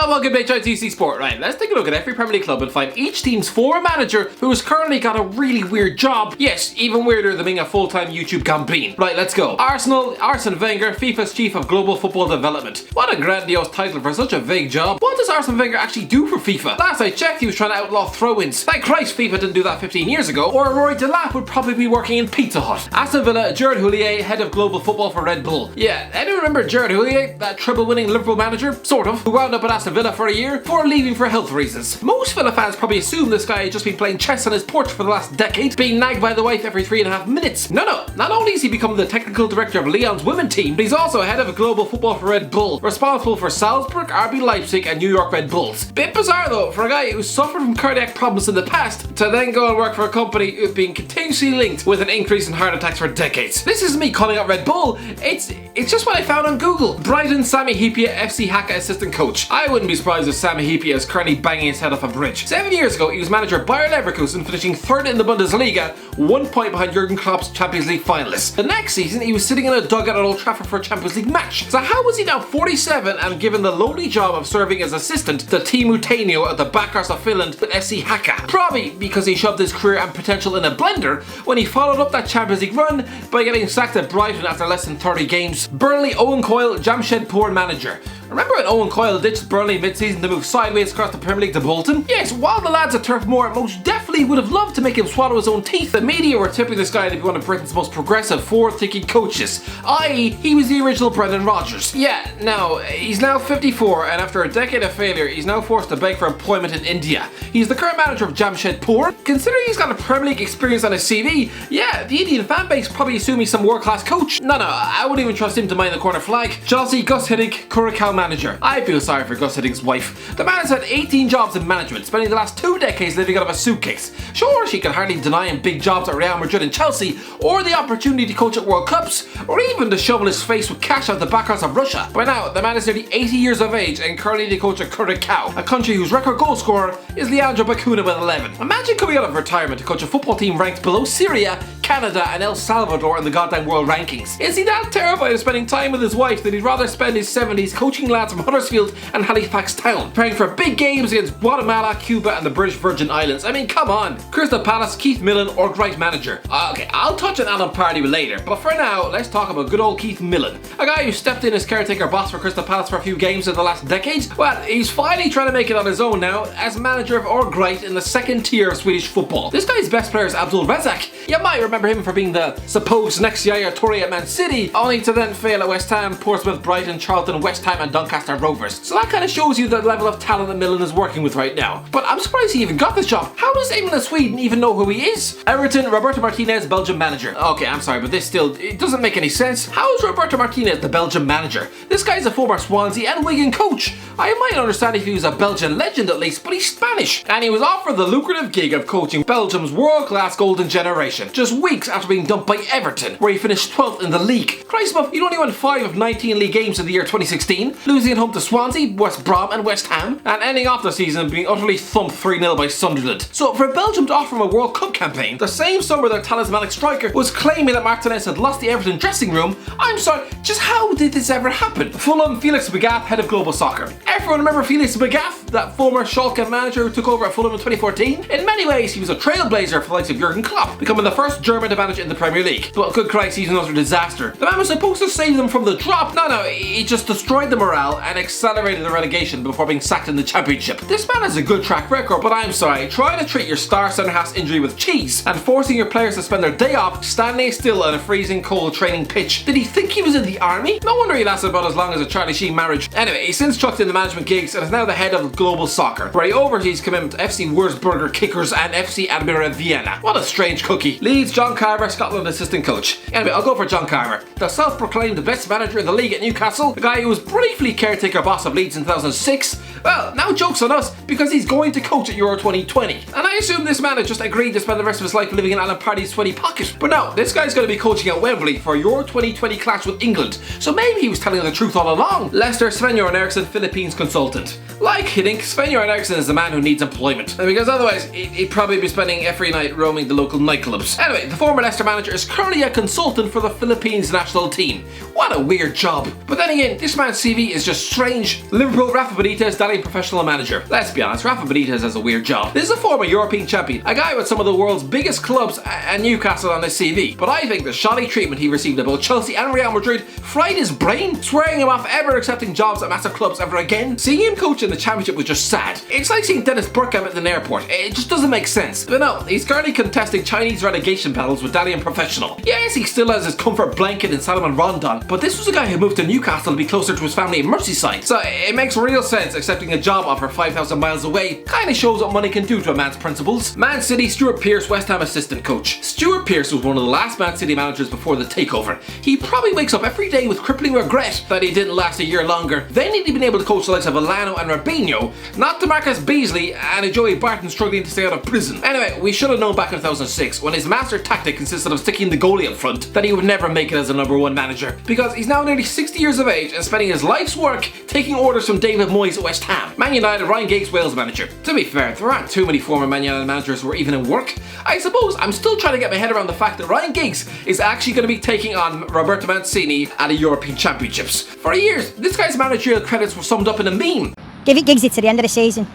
Hello, welcome to HYTC Sport. Right, let's take a look at every Premier League club and find each team's former manager who has currently got a really weird job. Yes, even weirder than being a full-time YouTube gambine. Right, let's go. Arsenal, Arsene Wenger, FIFA's Chief of Global Football Development. What a grandiose title for such a vague job. What does Arsene Wenger actually do for FIFA? Last I checked, he was trying to outlaw throw-ins. Thank Christ FIFA didn't do that 15 years ago, or Roy Delap would probably be working in Pizza Hut. Aston Villa, GERARD HOULLIER, Head of Global Football for Red Bull. Yeah, anyone remember GERARD HOULLIER, that treble-winning Liverpool manager? Sort of. Who wound up at Aston Villa for a year before leaving for health reasons. Most Villa fans probably assume this guy had just been playing chess on his porch for the last decade, being nagged by the wife every 3.5 minutes. No, not only has he become the technical director of Lyon's women team, but he's also head of global football for Red Bull, responsible for Salzburg, RB Leipzig and New York Red Bulls. Bit bizarre though, for a guy who suffered from cardiac problems in the past to then go and work for a company who's been continuously linked with an increase in heart attacks for decades. This isn't me calling out Red Bull, it's just what I found on Google. Brighton SAMI HYYPIA FC Haka assistant coach. I wouldn't be surprised if SAMI HYYPIA is currently banging his head off a bridge. 7 years ago, he was manager of Bayer Leverkusen, finishing third in the Bundesliga, 1 point behind Jurgen Klopp's Champions League finalists. The next season, he was sitting in a dugout at Old Trafford for a Champions League match. So how was he now 47 and given the lowly job of serving as assistant to Teemu Tainio at the backers of Finland with FC Haka? Probably because he shoved his career and potential in a blender when he followed up that Champions League run by getting sacked at Brighton after less than 30 games. Burnley OWEN COYLE Jamshedpur manager. Remember when OWEN COYLE ditched Burnley mid-season to move sideways across the Premier League to Bolton? Yes, while the lads at Turf Moor most definitely would have loved to make him swallow his own teeth, the media were tipping this guy to be one of Britain's most progressive, forward-thinking coaches, i.e. he was the original Brendan Rodgers. Yeah, no, he's now 54 and after a decade of failure, he's now forced to beg for employment in India. He's the current manager of Jamshedpur. Considering he's got a Premier League experience on his CV, yeah, the Indian fanbase probably assume he's some world-class coach. No, I wouldn't even trust him to mind the corner flag. Chelsea GUUS HIDDINK Curacao manager. I feel sorry for GUUS HIDDINK's wife. The man's had 18 jobs in management, spending the last 2 decades living out of a suitcase. Sure, she can hardly deny him big jobs at Real Madrid and Chelsea, or the opportunity to coach at World Cups, or even to shovel his face with cash out the backers of Russia. By now, the man is nearly 80 years of age and currently the coach of Curacao, a country whose record goal scorer is Leandro Bacuna with 11. Imagine coming out of retirement to coach a football team ranked below Syria, Canada and El Salvador in the goddamn world rankings. Is he that terrified of spending time with his wife that he'd rather spend his 70s coaching lads from Huddersfield and Halifax Town, preparing for big games against Guatemala, Cuba and the British Virgin Islands? I mean, come on. Crystal Palace Keith MILLEN Orgryte manager. Okay, I'll touch on Alan Pardew later, but for now, let's talk about good old Keith MILLEN. A guy who stepped in as caretaker boss for Crystal Palace for a few games in the last decade. Well, he's finally trying to make it on his own now as manager of Orgryte in the second tier of Swedish football. This guy's best player is Abdul Razak. You might remember him for being the supposed next Yaya Toure at Man City, only to then fail at West Ham, Portsmouth, Brighton, Charlton, West Ham and Doncaster Rovers. So that kind of shows you the level of talent that MILLEN is working with right now. But I'm surprised he even got this job. How does anyone in Sweden even know who he is? Everton, Roberto Martinez Belgium manager. Okay, I'm sorry, but this still, it doesn't make any sense. How is Roberto Martinez the Belgium manager? This guy's a former Swansea and Wigan coach. I might understand if he was a Belgian legend at least, but he's Spanish. And he was offered the lucrative gig of coaching Belgium's world-class golden generation, just weeks after being dumped by Everton, where he finished 12th in the league. Christ, Muff, he'd only won 5 of 19 league games in the year 2016, losing at home to Swansea, West Brom and West Ham, and ending off the season being utterly thumped 3-0 by Sunderland. So for Belgium to offer him a World Cup campaign, the same summer their talismanic striker was claiming that Martinez had lost the Everton dressing room, I'm sorry, just how did this ever happen? Fulham FELIX MAGATH, head of global soccer. Everyone remember FELIX MAGATH, that former Schalke manager who took over at Fulham in 2014? In many ways, he was a trailblazer for the likes of Jurgen Klopp, becoming the first German to manage in the Premier League. But good Christ, he's another disaster. The man was supposed to save them from the drop. No, he just destroyed the morale and accelerated the relegation before being sacked in the Championship. This man has a good track record, but I'm sorry, trying to treat your star centre-half's injury with cheese and forcing your players to spend their day off standing still on a freezing cold training pitch. Did he think he was in the army? No wonder he lasted about as long as a Charlie Sheen marriage. Anyway, he's since chucked in the management gigs and is now the head of global soccer, where he oversees commitment to FC Wurzburger Kickers and FC Admira Vienna. What a strange cookie. Leeds John Carver, Scotland assistant coach. Anyway, I'll go for John Carver, the self-proclaimed best manager in the league at Newcastle, the guy who was briefly caretaker boss of Leeds in 2006. Well, now joke's on us because he's going to coach at Euro 2020. And I assume this man had just agreed to spend the rest of his life living in Alan Pardew's sweaty pocket. But no, this guy's going to be coaching at Wembley for Euro 2020 clash with England. So maybe he was telling the truth all along. Leicester Sven-Göran Eriksson, Philippines consultant. Like Hiddink, Sven-Göran Eriksson is the man who needs employment, because otherwise he'd probably be spending every night roaming the local nightclubs. Anyway, the former Leicester manager is currently a consultant for the Philippines national team. What a weird job. But then again, this man's CV is just strange. Liverpool, Rafa Benitez, Dalian professional manager. Let's be honest, Rafa Benitez has a weird job. This is a former European champion, a guy with some of the world's biggest clubs and Newcastle on his CV. But I think the shoddy treatment he received at both Chelsea and Real Madrid fried his brain, swearing him off ever accepting jobs at massive clubs ever again. Seeing him coach in the championship was just sad. It's like seeing Dennis Bergkamp at an airport. It just doesn't make sense. But no, he's currently contesting Chinese relegation battles with Dalian Professional. Yes, he still has his comfort blanket in Salomon Rondon, but this was a guy who moved to Newcastle to be closer to his family in Merseyside. So it makes real sense accepting a job offer 5,000 miles away. Kinda shows what money can do to a man's principles. Man City, Stuart Pearce, West Ham assistant coach. Stuart Pearce was one of the last Man City managers before the takeover. He probably wakes up every day with crippling regret that he didn't last a year longer. Then he'd been able to coach the likes of Alano and Robinho, not DeMarcus Beasley and a Joey Barton struggling to stay out of prison. Anyway, we should have known back in 2006, when his master tactic consisted of sticking the goalie up front, that he would never make it as a #1 manager, because he's now nearly 60 years of age and spending his life's work taking orders from David Moyes at West Ham. Man United, Ryan Giggs, Wales manager. To be fair, there aren't too many former Man United managers who are even in work. I suppose I'm still trying to get my head around the fact that Ryan Giggs is actually going to be taking on Roberto Mancini at the European Championships. For years, this guy's managerial credits were summed up in a meme. Give it Giggsy to the end of the season.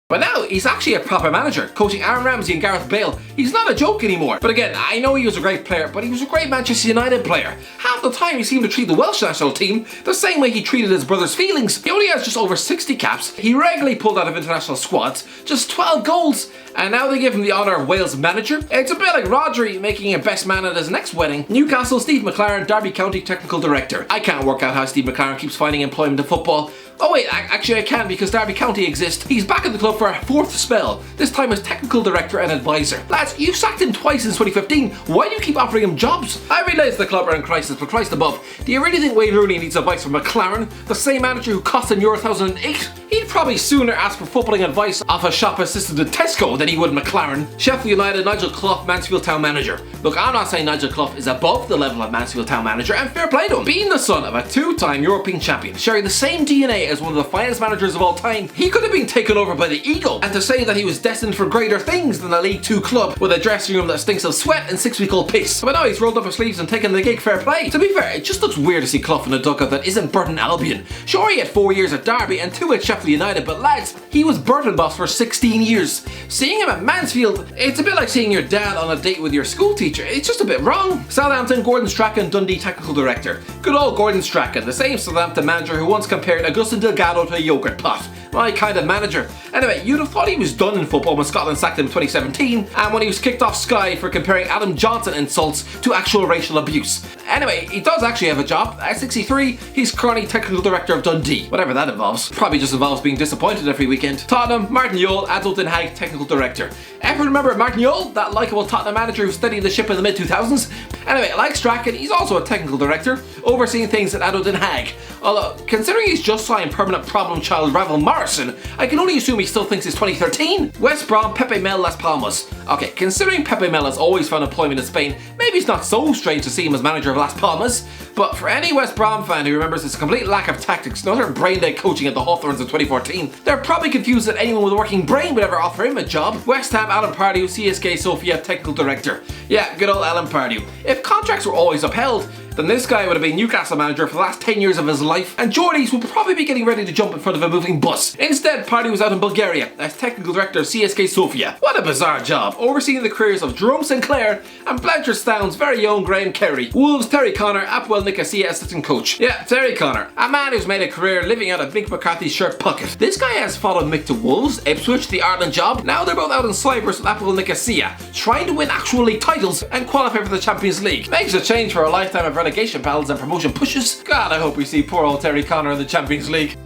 But now, he's actually a proper manager, coaching Aaron Ramsey and Gareth Bale. He's not a joke anymore. But again, I know he was a great player, but he was a great Manchester United player. Half the time, he seemed to treat the Welsh national team the same way he treated his brother's feelings. He only has just over 60 caps. He regularly pulled out of international squads, just 12 goals. And now they give him the honour of Wales manager. It's a bit like Rodri making a best man at his next wedding. Newcastle, Steve McClaren, Derby County technical director. I can't work out how Steve McClaren keeps finding employment in football. Oh wait, actually I can, because Derby County exists. He's back at the club for a 4th spell, this time as technical director and advisor. Lads, you've sacked him twice since 2015. Why do you keep offering him jobs? I realise the club are in crisis, but Christ above, do you really think Wayne Rooney needs advice from McClaren, the same manager who cost him Euro 2008? He'd probably sooner ask for footballing advice off a shop assistant at Tesco than he would McClaren. Sheffield United, Nigel Clough, Mansfield Town manager. Look, I'm not saying Nigel Clough is above the level of Mansfield Town manager, and fair play to him. Being the son of a 2-time European champion, sharing the same DNA as one of the finest managers of all time, he could have been taken over by the ego. And to say that he was destined for greater things than a League 2 club with a dressing room that stinks of sweat and 6-week-old piss. But now he's rolled up his sleeves and taken the gig, fair play. To be fair, it just looks weird to see Clough in a dugout that isn't Burton Albion. Sure, he had 4 years at Derby and 2 at Sheffield United, but lads, he was Burton boss for 16 years. Seeing him at Mansfield, it's a bit like seeing your dad on a date with your school teacher. It's just a bit wrong. Southampton, Gordon Strachan, Dundee technical director. Good old Gordon Strachan, the same Southampton manager who once compared Augustin Delgado to a yogurt pot. My kind of manager. Anyway, you'd have thought he was done in football when Scotland sacked him in 2017, and when he was kicked off Sky for comparing Adam Johnson insults to actual racial abuse. Anyway, he does actually have a job. At 63, he's currently technical director of Dundee. Whatever that involves. Probably just involves being disappointed every weekend. Tottenham, Martin Jol ADO Den Haag technical director. Ever remember Martin Jol, that likeable Tottenham manager who steadied the ship in the mid-2000s? Anyway, like Strachan, he's also a technical director, overseeing things at ADO Den Haag. Although, considering he's just signed permanent problem child Ravel Morrison, I can only assume he still thinks it's 2013. West Brom, Pepe Mel, Las Palmas. Okay, considering Pepe Mel has always found employment in Spain, maybe it's not so strange to see him as manager of Las Palmas. But for any West Brom fan who remembers his complete lack of tactics and utter brain-dead coaching at the Hawthorns in 2014, they're probably confused that anyone with a working brain would ever offer him a job. West Ham, Alan Pardew, CSKA Sofia technical director. Yeah, good old Alan Pardew. If contracts were always upheld, then this guy would have been Newcastle manager for the last 10 years of his life, and Geordies would probably be getting ready to jump in front of a moving bus. Instead, Pardew was out in Bulgaria as technical director of CSKA Sofia. What a bizarre job, overseeing the careers of Jerome Sinclair and Blanchardstown's very own Graham Kerry. Wolves, Terry Connor, APOEL Nicosia assistant coach. Yeah, Terry Connor, a man who's made a career living out of Mick McCarthy's shirt pocket. This guy has followed Mick to Wolves, Ipswich, the Ireland job. Now they're both out in Cyprus with APOEL Nicosia, trying to win actual league titles and qualify for the Champions League. Makes a change for a lifetime of relegation battles and promotion pushes. God, I hope we see poor old Terry Connor in the Champions League.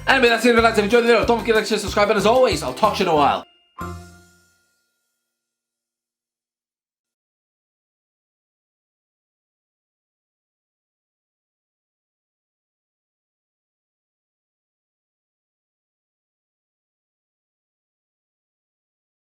Anyway, that's it, lads. If you enjoyed the video, don't forget to like, share, subscribe, and as always, I'll talk to you in a while.